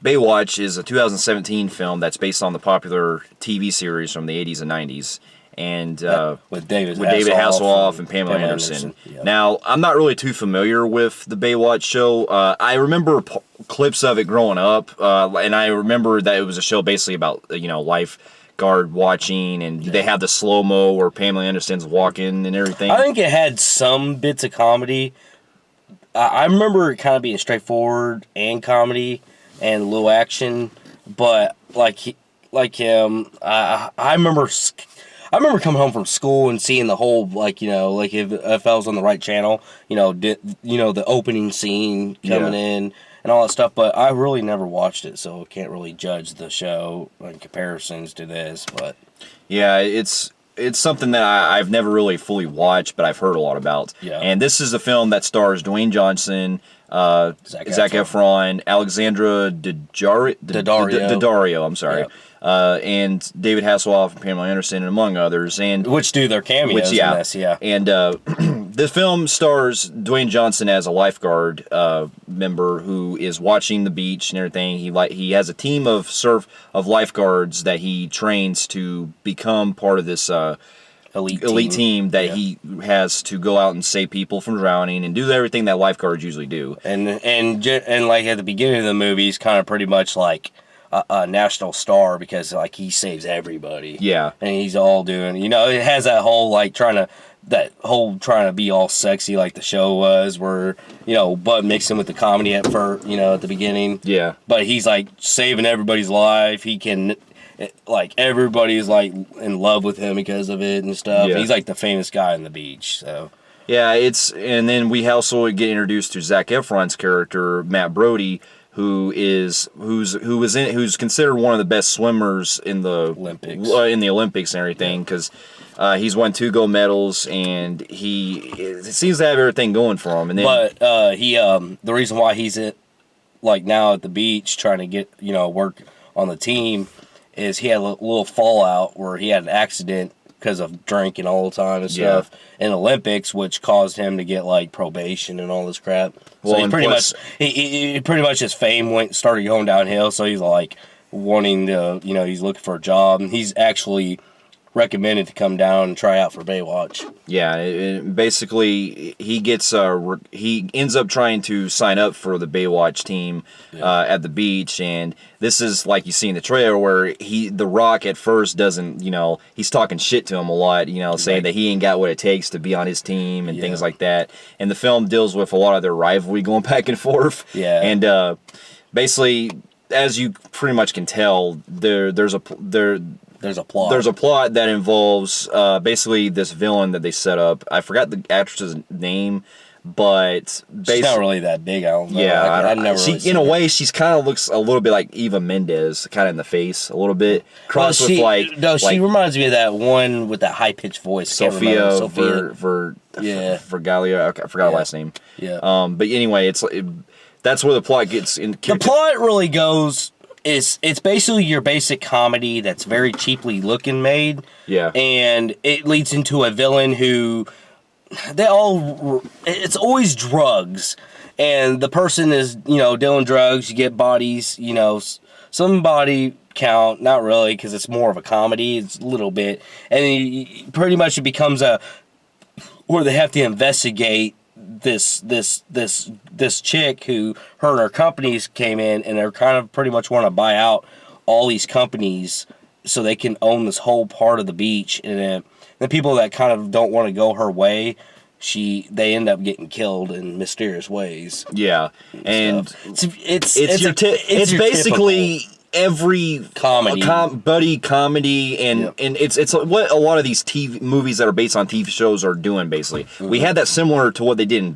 Baywatch is a 2017 film that's based on the popular TV series from the 80s and 90s. And with David Hasselhoff and Pamela Anderson. Yep. Now, I'm not really too familiar with the Baywatch show. I remember clips of it growing up, and I remember that it was a show basically about lifeguard watching, and they have the slow-mo where Pamela Anderson's walking and everything. I think it had some bits of comedy. I remember it kind of being straightforward and comedy and a little action, but like him, I remember coming home from school and seeing the whole if I was on the right channel, the opening scene coming in and all that stuff. But I really never watched it, so I can't really judge the show in comparisons to this. But yeah, it's something that I've never really fully watched, but I've heard a lot about. Yeah. And this is a film that stars Dwayne Johnson, Zac Efron, Alexandra Daddario. I'm sorry. Yeah. And David Hasselhoff and Pamela Anderson, among others, and which do their cameos in this, yeah. And the film stars Dwayne Johnson as a lifeguard member who is watching the beach and everything. He has a team of lifeguards that he trains to become part of this elite team that he has to go out and save people from drowning and do everything that lifeguards usually do. And like at the beginning of the movie, he's kind of pretty much like a national star because like he saves everybody. Yeah. And he's all doing, it has that whole trying to be all sexy like the show was, where but mixing with the comedy at the beginning. Yeah. But he's like saving everybody's life. He can everybody's like in love with him because of it and stuff. Yeah. He's like the famous guy on the beach. So yeah, and then we also get introduced to Zac Efron's character Matt Brody, who's considered one of the best swimmers in the Olympics and everything, because he's won 2 gold medals and he seems to have everything going for him. And then, but he the reason why he's now at the beach trying to get work on the team is he had a little fallout where he had an accident because of drinking all the time and stuff in Olympics, which caused him to get probation and all this crap. So he pretty much his fame started going downhill. So he's wanting to, he's looking for a job, and he's actually recommended to come down and try out for Baywatch. Yeah, basically he ends up trying to sign up for the Baywatch team at the beach, and this is like you see in the trailer where The Rock at first doesn't, he's talking shit to him a lot, saying that he ain't got what it takes to be on his team and things like that. And the film deals with a lot of their rivalry going back and forth. Yeah. And basically, as you pretty much can tell, there's a plot. There's a plot that involves basically this villain that they set up. I forgot the actress's name, but she's not really that big. I don't know. Yeah, I never. In a way, she's kind of looks a little bit like Eva Mendes, kind of in the face, a little bit. She reminds me of that one with that high pitched voice. Sophia Vergaglia. I forgot her last name. Yeah. But anyway, that's where the plot gets in. The plot really goes. It's basically your basic comedy that's very cheaply made. Yeah. And it leads into a villain who it's always drugs. And the person is, dealing drugs, you get bodies, some body count, not really, because it's more of a comedy, it's a little bit. And pretty much it becomes where they have to investigate this chick who her companies came in, and they're kind of pretty much want to buy out all these companies so they can own this whole part of the beach. And the people that kind of don't want to go her way, they end up getting killed in mysterious ways. Yeah, and it's basically every comedy, buddy comedy, and it's what a lot of these TV movies that are based on TV shows are doing. Basically, we had that similar to what they did in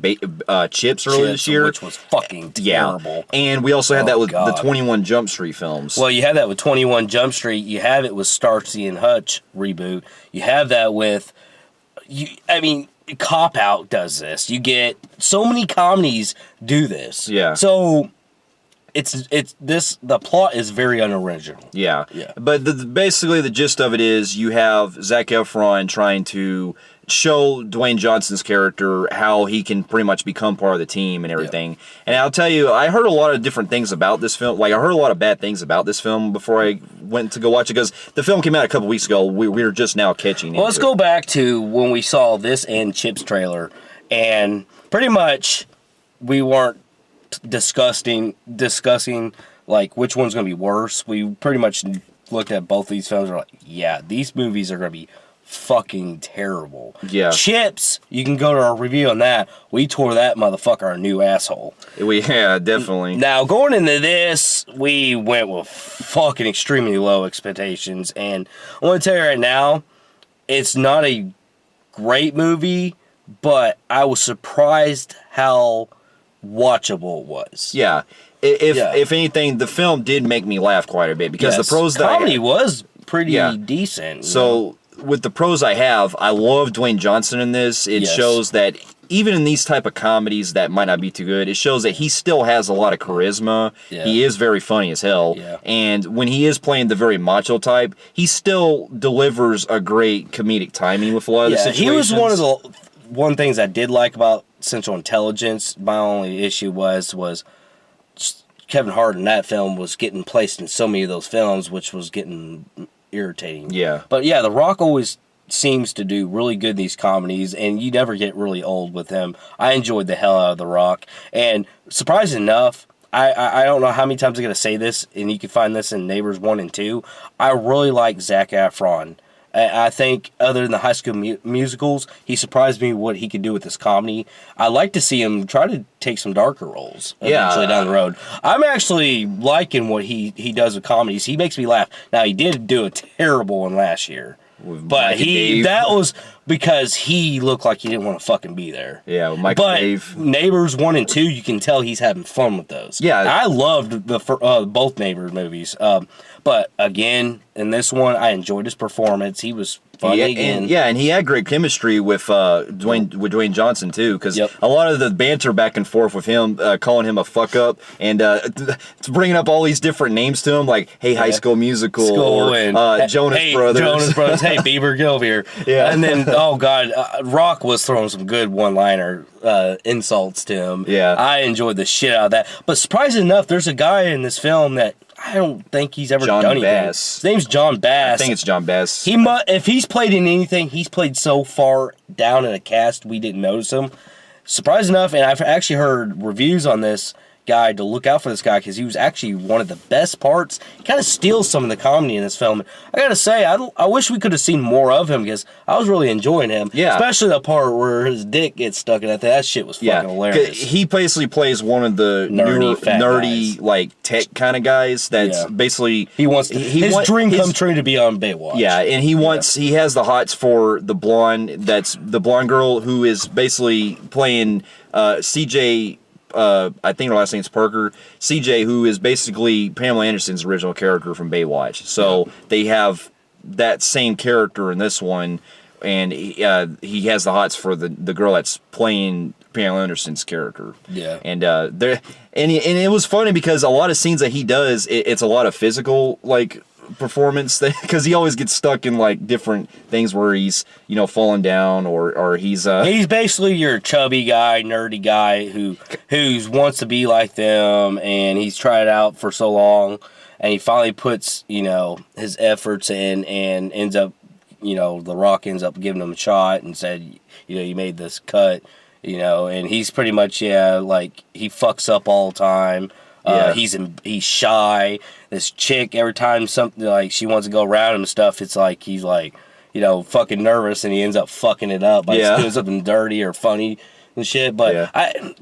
Chips earlier this year, which was fucking terrible. Yeah. And we also had that with the 21 Jump Street films. Well, you had that with 21 Jump Street. You have it with Starsky and Hutch reboot. You have that with Cop Out does this. You get so many comedies do this. Yeah. So the plot is very unoriginal. Yeah. Yeah. But basically the gist of it is you have Zac Efron trying to show Dwayne Johnson's character how he can pretty much become part of the team and everything. Yeah. And I'll tell you, I heard a lot of different things about this film. Like, I heard a lot of bad things about this film before I went to go watch it, because the film came out a couple weeks ago. We were just now catching it. Well, let's go back to when we saw this and Chip's trailer, and pretty much we weren't discussing like which one's going to be worse. We pretty much looked at both these films and were like, yeah, these movies are going to be fucking terrible. Yeah. Chips, you can go to our review on that. We tore that motherfucker a new asshole. Yeah, definitely. Now, going into this, we went with fucking extremely low expectations, and I want to tell you right now, it's not a great movie, but I was surprised how watchable it was. Yeah. If anything, the film did make me laugh quite a bit, because the pros that comedy was pretty decent. So with the pros I have, I love Dwayne Johnson in this. It shows that even in these type of comedies that might not be too good, it shows that he still has a lot of charisma. Yeah. He is very funny as hell. Yeah. And when he is playing the very macho type, he still delivers a great comedic timing with a lot of the situations. He was one things I did like about Central Intelligence. My only issue was Kevin Hart in that film was getting placed in so many of those films, which was getting irritating. Yeah. But yeah, The Rock always seems to do really good in these comedies, and you never get really old with him. I enjoyed the hell out of The Rock. And surprising enough, I don't know how many times I'm going to say this, and you can find this in Neighbors 1 and 2. I really like Zac Efron. I think other than the High School Musicals, he surprised me what he could do with this comedy. I like to see him try to take some darker roles eventually down the road. I'm actually liking what he does with comedies. He makes me laugh. Now, he did do a terrible one last year. But that was because he looked like he didn't want to fucking be there. Yeah, with Mike and Dave. Neighbors 1 and 2, you can tell he's having fun with those. Yeah. I loved both Neighbors movies. But again, in this one, I enjoyed his performance. He was funny again. And he had great chemistry with Dwayne Johnson too, because a lot of the banter back and forth with him, calling him a fuck up, and bringing up all these different names to him, like "Hey, High School Musical," or Jonas Brothers. Jonas Brothers. Hey, Bieber Gilbeer. Yeah, and then Rock was throwing some good one-liner insults to him. Yeah, I enjoyed the shit out of that. But surprisingly enough, there's a guy in this film that I don't think he's ever done anything. His name's John Bass. I think it's John Bass. If he's played in anything, he's played so far down in a cast we didn't notice him. Surprising enough, and I've actually heard reviews on this guy to look out for this guy, because he was actually one of the best parts. He kind of steals some of the comedy in this film. I gotta say, I wish we could have seen more of him, because I was really enjoying him. Yeah. Especially the part where his dick gets stuck in that thing. That shit was fucking hilarious. He basically plays one of the nerdy like tech kind of guys that's basically his dream come true to be on Baywatch. Yeah, and he has the hots for the blonde girl who is basically playing CJ. I think her last name's Parker. CJ, who is basically Pamela Anderson's original character from Baywatch. So they have that same character in this one, and he has the hots for the girl that's playing Pamela Anderson's character. Yeah, and it was funny because a lot of scenes that he does, it's a lot of physical performance, because he always gets stuck in different things where he's falling down or he's basically your chubby guy, nerdy guy who wants to be like them, and he's tried out for so long, and he finally puts his efforts in and ends up The Rock ends up giving him a shot and said you made this cut, and he's pretty much he fucks up all the time. He's shy. This chick, every time something she wants to go around him and stuff, it's like he's fucking nervous, and he ends up fucking it up by doing something dirty or funny and shit. But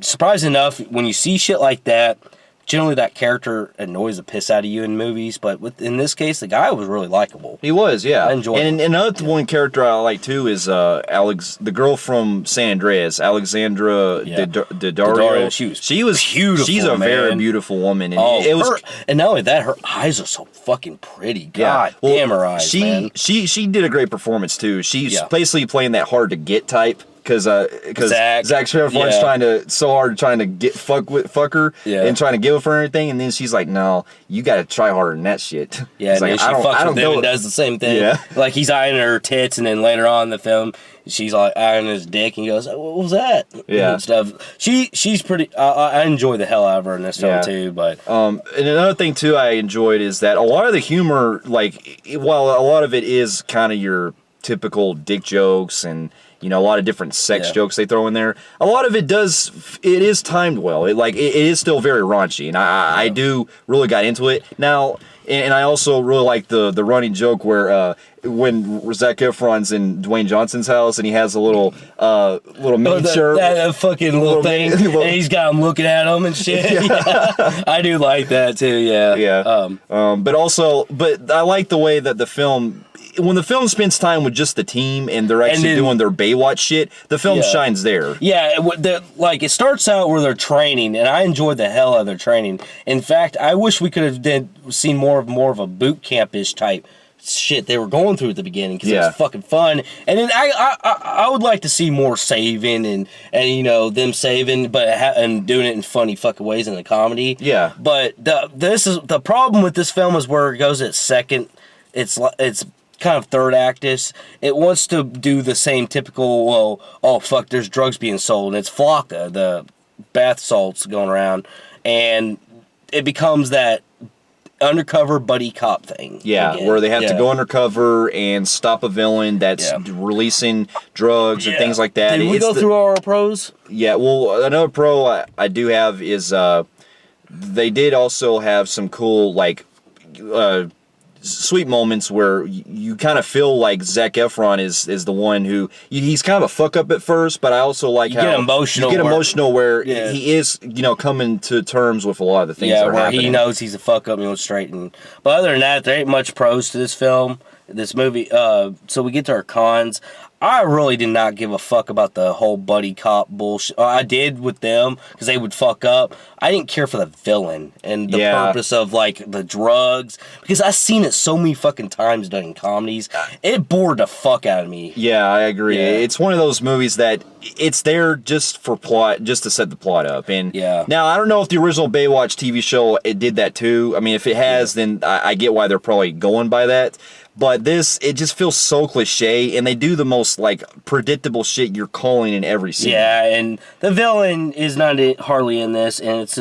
surprising enough, when you see shit like that, generally that character annoys the piss out of you in movies, but in this case, the guy was really likable. He was, yeah. I enjoyed him. And another one character I like too is the girl from San Andreas, Alexandra Daddario. She was beautiful. She's a very beautiful woman, and and not only that, her eyes are so fucking pretty. God damn her eyes, man. She did a great performance too. She's basically playing that hard to get type. because Zach Efron's trying to fuck her and trying to give her everything, and then she's like, no, you got to try harder than that shit. Yeah, and like, then she fucks with him and does the same thing. Yeah. Like, he's eyeing her tits, and then later on in the film, she's like eyeing his dick, and he goes, what was that? Yeah. And stuff. She's pretty, I enjoy the hell out of her in this film, too, but... And another thing, too, I enjoyed is that a lot of the humor, like, while a lot of it is kind of your typical dick jokes and, you know, a lot of different sex jokes they throw in there, a lot of it is timed well. It is still very raunchy, and I do really got into it. Now, and I also really like the running joke where when Zac Efron's in Dwayne Johnson's house and he has a little miniature, that fucking little thing, and he's got him looking at him and shit. Yeah. I do like that too. Yeah. But I like the way that the film, when the film spends time with just the team and they're actually doing their Baywatch shit, the film shines there. Yeah, like, it starts out where they're training, and I enjoyed the hell out of their training. In fact, I wish we could have seen more of a boot camp-ish type shit they were going through at the beginning, because it was fucking fun. And then I would like to see more saving and you know, them saving, and doing it in funny fucking ways in the comedy. Yeah. But the problem with this film is where it goes at second. It's kind of third actus. It wants to do the same typical, well, oh fuck, there's drugs being sold, and it's Flocka, the bath salts going around, and it becomes that undercover buddy cop thing. Yeah, again. where they have to go undercover and stop a villain that's releasing drugs and things like that. Did we go through our pros? Yeah, well, another pro I do have is they did also have some cool, like, sweet moments where you kind of feel like Zac Efron is the one who he's kind of a fuck up at first, but I also like how get emotional. You get emotional where he is, you know, coming to terms with a lot of the things that are where happening. He knows he's a fuck up, and he'll straighten. But other than that, there ain't much pros to this movie. So we get to our cons. I really did not give a fuck about the whole buddy cop bullshit. I did with them because they would fuck up. I didn't care for the villain and the purpose of, like, the drugs, because I've seen it so many fucking times done in comedies. It bored the fuck out of me. Yeah, I agree. Yeah. It's one of those movies that it's there just for plot, just to set the plot up. And now, I don't know if the original Baywatch TV show, it did that too. I mean, if it has, then I get why they're probably going by that. But this, it just feels so cliche, and they do the most, like, predictable shit you're calling in every scene. Yeah, and the villain is not hardly in this, and it's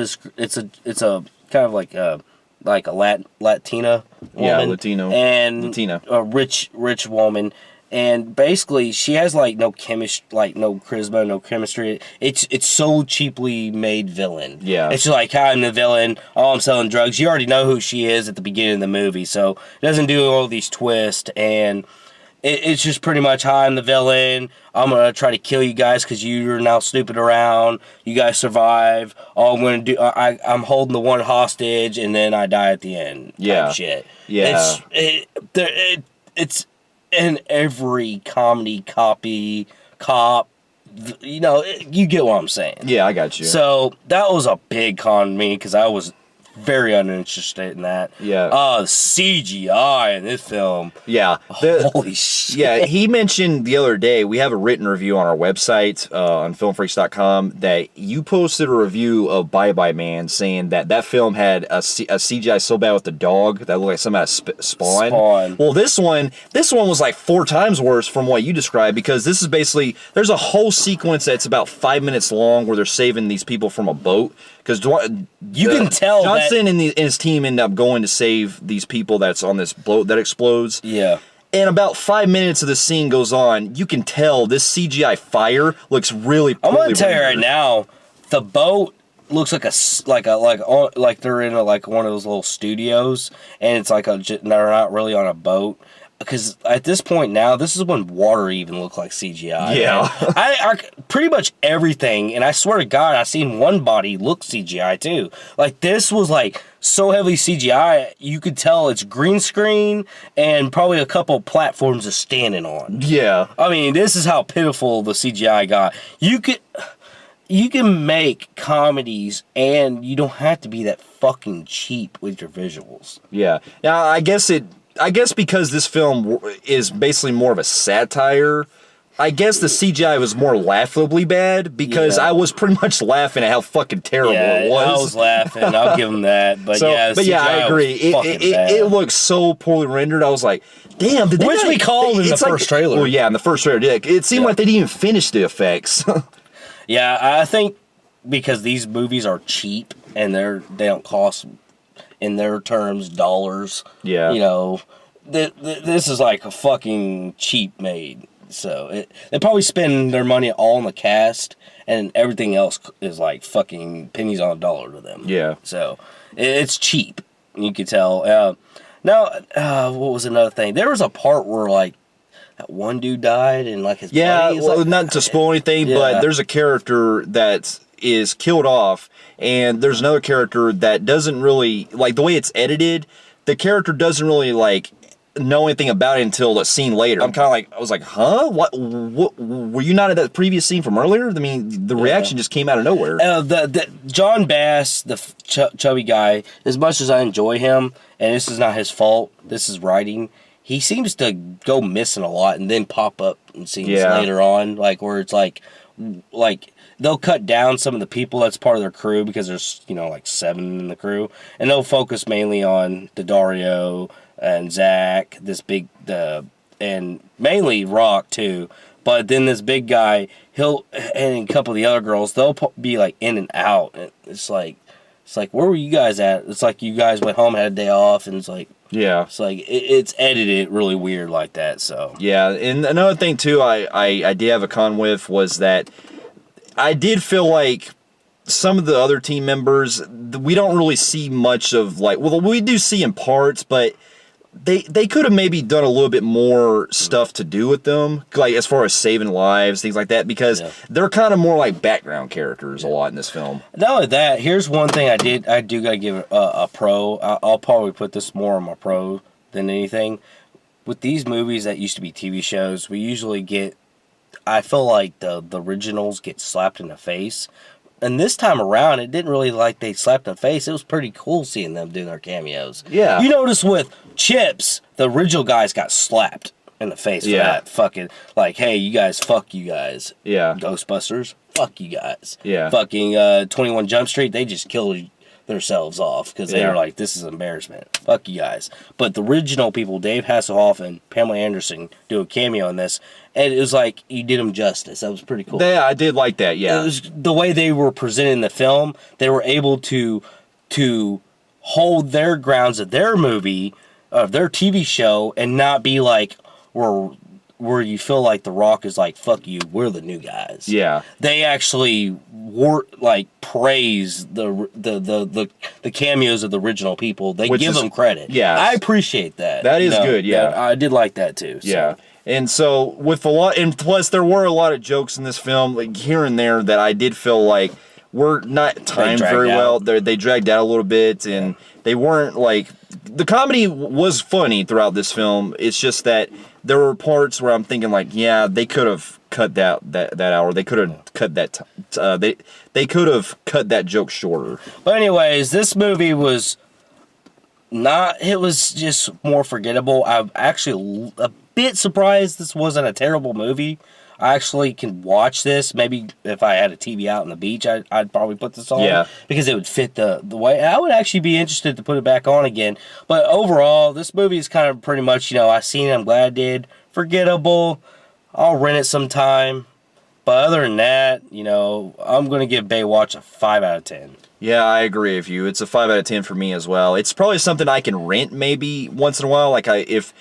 a kind of like a Latina woman. Yeah, Latino. And Latina. A rich woman. And basically, she has, like, no charisma, no chemistry. It's so cheaply made villain. Yeah. It's just like, hi, I'm the villain. Oh, I'm selling drugs. You already know who she is at the beginning of the movie. So it doesn't do all these twists. And it's just pretty much, hi, I'm the villain. I'm going to try to kill you guys because you're now snooping around. You guys survive. All I'm going to do, I'm holding the one hostage, and then I die at the end. Yeah. Type shit. Yeah. It's in every comedy cop, you know, you get what I'm saying. Yeah, I got you. So that was a big con to me because I was very uninterested in that. Yeah. CGI in this film. Yeah. Holy shit. Yeah, he mentioned the other day, we have a written review on our website, on filmfreaks.com, that you posted a review of Bye Bye Man saying that film had a CGI so bad with the dog that looked like something out of Spawn. Well, this one was like 4 times worse from what you described, because this is basically, there's a whole sequence that's about 5 minutes long where they're saving these people from a boat. Because you can tell Johnson and his team end up going to save these people that's on this boat that explodes. Yeah. And about 5 minutes of the scene goes on, you can tell this CGI fire looks really poorly I'm going to tell you rendered. right now, the boat looks like they're in one of those little studios, and it's like they're not really on a boat. Because at this point now, this is when water even looked like CGI. Yeah. I pretty much everything, and I swear to God, I seen one body look CGI too. Like, this was like so heavily CGI, you could tell it's green screen and probably a couple platforms is standing on. Yeah. I mean, this is how pitiful the CGI got. You can make comedies, and you don't have to be that fucking cheap with your visuals. Yeah. Now, I guess because this film is basically more of a satire I guess the CGI was more laughably bad because I was pretty much laughing at how fucking terrible it was. I was laughing. I'll give him that. But I agree. It looks so poorly rendered. I was like, damn, did they Which we called in the first trailer. Well, yeah, in the first trailer, it seemed like they didn't even finish the effects. Yeah, I think because these movies are cheap and they don't cost, in their terms, dollars. Yeah. You know, this is like a fucking cheap made. So they probably spend their money all on the cast, and everything else is like fucking pennies on a dollar to them. Yeah. So it's cheap. You can tell. Now, what was another thing? There was a part where like that one dude died, and like his buddy, well, like, not to spoil anything, but there's a character that is killed off, and there's another character that doesn't really like the way it's edited. The character doesn't really like know anything about it until a scene later. I'm kind of like, I was like, huh? What? Were you not at that previous scene from earlier? I mean, the reaction just came out of nowhere. The John Bass, the chubby guy, as much as I enjoy him, and this is not his fault, this is writing, he seems to go missing a lot and then pop up in scenes later on, like where it's like they'll cut down some of the people that's part of their crew because there's, like 7 in the crew, and they'll focus mainly on Daddario and Zach, and mainly Rock too. But then this big guy, and a couple of the other girls, they'll be like in and out. And it's like, where were you guys at? It's like you guys went home, had a day off, and it's like, it's like it's edited really weird like that. So yeah, and another thing too, I did have a con with was that I did feel like some of the other team members, we don't really see much of like, well, we do see in parts, but they could have maybe done a little bit more stuff to do with them, like as far as saving lives, things like that, because they're kind of more like background characters a lot in this film. Not only that, here's one thing I do gotta give a pro. I'll probably put this more on my pro than anything. With these movies that used to be TV shows, we usually get, I feel like the originals get slapped in the face. And this time around, it didn't really like they slapped in the face. It was pretty cool seeing them do their cameos. Yeah. You notice with Chips, the original guys got slapped in the face for that fucking, like, hey, you guys, fuck you guys. Yeah. Ghostbusters, fuck you guys. Yeah. Fucking 21 Jump Street, they just killed themselves off because they were like, this is an embarrassment. Fuck you guys. But the original people, Dave Hasselhoff and Pamela Anderson, do a cameo in this, and it was like you did them justice. That was pretty cool. Yeah, I did like that. Yeah, it was the way they were presented in the film. They were able to hold their grounds of their movie, of their TV show, and not be like where you feel like The Rock is like, fuck you, we're the new guys. Yeah. They actually praise the cameos of the original people. They give them credit. Yeah. I appreciate that. That is good, yeah. I did like that too. So. Yeah. And so with a lot, and plus there were a lot of jokes in this film, like here and there, that I did feel like were not timed very well. They dragged out a little bit, and they weren't like, the comedy was funny throughout this film. It's just that there were parts where I'm thinking like, yeah, they could have cut that hour. They could have cut that. They could have cut that joke shorter. But anyways, this movie was not. It was just more forgettable. I'm actually a bit surprised this wasn't a terrible movie. I actually can watch this. Maybe if I had a TV out on the beach, I'd probably put this on. Yeah. Because it would fit the way. I would actually be interested to put it back on again. But overall, this movie is kind of pretty much, I seen it, I'm glad I did. Forgettable. I'll rent it sometime. But other than that, I'm going to give Baywatch a 5 out of 10. Yeah, I agree with you. It's a 5 out of 10 for me as well. It's probably something I can rent maybe once in a while. Like if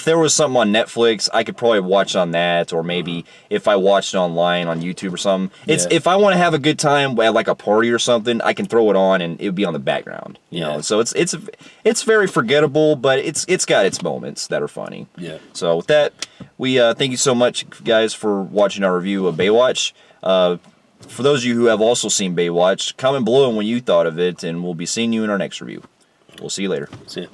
there was something on Netflix, I could probably watch on that, or maybe if I watched it online on YouTube or something. It's if I want to have a good time at like a party or something, I can throw it on and it would be on the background. You know, so it's very forgettable, but it's got its moments that are funny. Yeah. So with that, we thank you so much, guys, for watching our review of Baywatch. For those of you who have also seen Baywatch, comment below when you thought of it, and we'll be seeing you in our next review. We'll see you later. See ya.